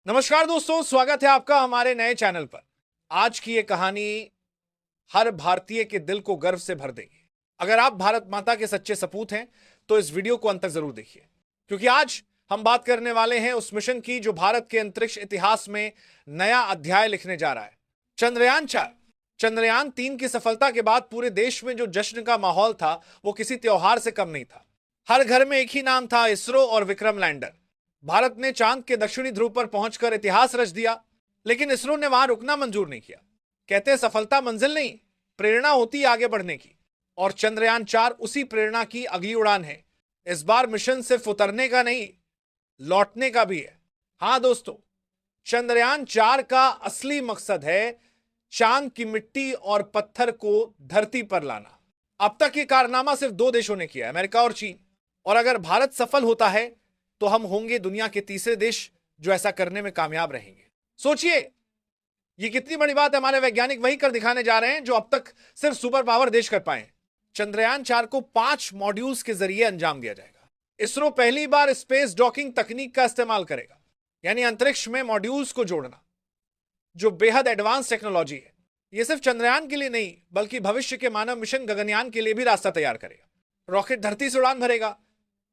नमस्कार दोस्तों, स्वागत है आपका हमारे नए चैनल पर। आज की ये कहानी हर भारतीय के दिल को गर्व से भर देगी। अगर आप भारत माता के सच्चे सपूत हैं तो इस वीडियो को अंत तक जरूर देखिए, क्योंकि आज हम बात करने वाले हैं उस मिशन की जो भारत के अंतरिक्ष इतिहास में नया अध्याय लिखने जा रहा है। चंद्रयान 4। चंद्रयान 3 की सफलता के बाद पूरे देश में जो जश्न का माहौल था वो किसी त्योहार से कम नहीं था। हर घर में एक ही नाम था, इसरो और विक्रम लैंडर। भारत ने चांद के दक्षिणी ध्रुव पर पहुंचकर इतिहास रच दिया, लेकिन इसरो ने वहां रुकना मंजूर नहीं किया। कहते हैं सफलता मंजिल नहीं, प्रेरणा होती है आगे बढ़ने की। और चंद्रयान 4 उसी प्रेरणा की अगली उड़ान है। इस बार मिशन सिर्फ उतरने का नहीं, लौटने का भी है। हां दोस्तों, चंद्रयान 4 का असली मकसद है चांद की मिट्टी और पत्थर को धरती पर लाना। अब तक ये कारनामा सिर्फ दो देशों ने किया, अमेरिका और चीन। और अगर भारत सफल होता है तो हम होंगे दुनिया के तीसरे देश जो ऐसा करने में कामयाब रहेंगे। सोचिए, ये कितनी बड़ी बात है। हमारे वैज्ञानिक वही कर दिखाने जा रहे हैं जो अब तक सिर्फ सुपर पावर देश कर पाए। चंद्रयान 4 को 5 मॉड्यूल्स के जरिए अंजाम दिया जाएगा। इसरो पहली बार स्पेस डॉकिंग तकनीक का इस्तेमाल करेगा, यानी अंतरिक्ष में मॉड्यूल्स को जोड़ना, जो बेहद एडवांस टेक्नोलॉजी है। यह सिर्फ चंद्रयान के लिए नहीं बल्कि भविष्य के मानव मिशन गगनयान के लिए भी रास्ता तैयार करेगा। रॉकेट धरती से उड़ान भरेगा,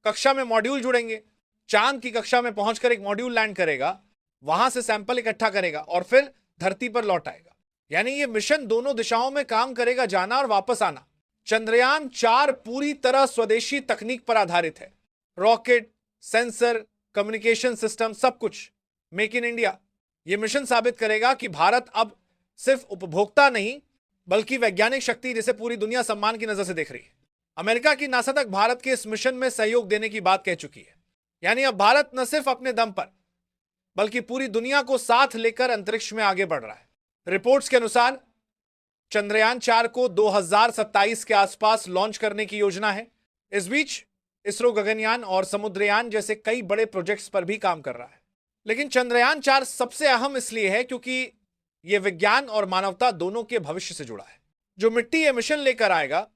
कक्षा में मॉड्यूल जुड़ेंगे, चांद की कक्षा में पहुंचकर एक मॉड्यूल लैंड करेगा, वहां से सैंपल इकट्ठा करेगा और फिर धरती पर लौट आएगा। यानी ये मिशन दोनों दिशाओं में काम करेगा, जाना और वापस आना। चंद्रयान 4 पूरी तरह स्वदेशी तकनीक पर आधारित है। रॉकेट, सेंसर, कम्युनिकेशन सिस्टम, सब कुछ मेक इन इंडिया। यह मिशन साबित करेगा कि भारत अब सिर्फ उपभोक्ता नहीं बल्कि वैज्ञानिक शक्ति जिसे पूरी दुनिया सम्मान की नजर से देख रही है। अमेरिका की नासा तक भारत के इस मिशन में सहयोग देने की बात कह चुकी है। यानी अब भारत न सिर्फ अपने दम पर बल्कि पूरी दुनिया को साथ लेकर अंतरिक्ष में आगे बढ़ रहा है। रिपोर्ट्स के अनुसार चंद्रयान 4 को 2027 के आसपास लॉन्च करने की योजना है। इस बीच इसरो गगनयान और समुद्रयान जैसे कई बड़े प्रोजेक्ट्स पर भी काम कर रहा है। लेकिन चंद्रयान 4 सबसे अहम इसलिए है क्योंकि यह विज्ञान और मानवता दोनों के भविष्य से जुड़ा है। जो मिट्टी यह मिशन लेकर आएगा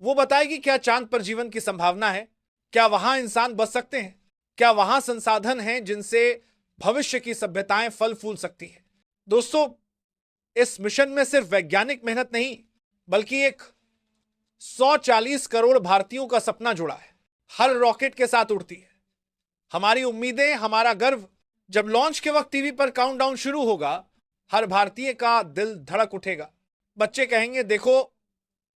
वो बताएगी क्या चांद पर जीवन की संभावना है, क्या वहां इंसान बच सकते हैं, क्या वहां संसाधन हैं जिनसे भविष्य की सभ्यताएं फल फूल सकती हैं। दोस्तों, इस मिशन में सिर्फ वैज्ञानिक मेहनत नहीं बल्कि एक 140 करोड़ भारतीयों का सपना जुड़ा है। हर रॉकेट के साथ उड़ती है हमारी उम्मीदें, हमारा गर्व। जब लॉन्च के वक्त टीवी पर काउंटडाउन शुरू होगा, हर भारतीय का दिल धड़क उठेगा। बच्चे कहेंगे देखो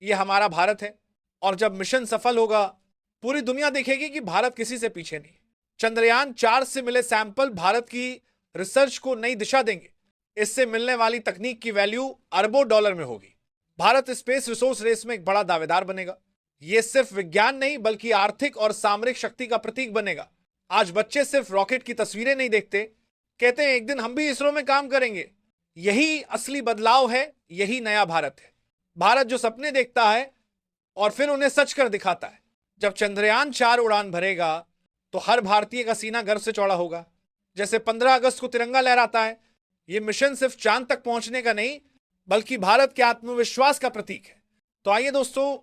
ये हमारा भारत है। और जब मिशन सफल होगा पूरी दुनिया देखेगी कि भारत किसी से पीछे नहीं। चंद्रयान 4 से मिले सैंपल भारत की रिसर्च को नई दिशा देंगे। इससे मिलने वाली तकनीक की वैल्यू अरबों डॉलर में होगी। भारत स्पेस रिसोर्स रेस में एक बड़ा दावेदार बनेगा। यह सिर्फ विज्ञान नहीं बल्कि आर्थिक और सामरिक शक्ति का प्रतीक बनेगा। आज बच्चे सिर्फ रॉकेट की तस्वीरें नहीं देखते, कहते हैं एक दिन हम भी इसरो में काम करेंगे। यही असली बदलाव है, यही नया भारत है। भारत जो सपने देखता है और फिर उन्हें सच कर दिखाता है। जब चंद्रयान 4 उड़ान भरेगा तो हर भारतीय का सीना गर्व से चौड़ा होगा। जैसे 15 अगस्त को तिरंगा लहराता है, यह मिशन सिर्फ चांद तक पहुंचने का नहीं बल्कि भारत के आत्मविश्वास का प्रतीक है। तो आइए दोस्तों,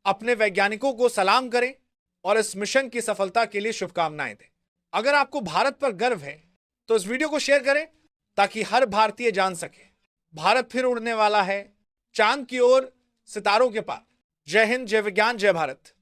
अपने वैज्ञानिकों को सलाम करें और इस मिशन की सफलता के लिए शुभकामनाएं दें। अगर आपको भारत पर गर्व है तो इस वीडियो को शेयर करें ताकि हर भारतीय जान सके भारत फिर उड़ने वाला है चांद की ओर, सितारों के पार। जय हिंद, जय विज्ञान, जय भारत।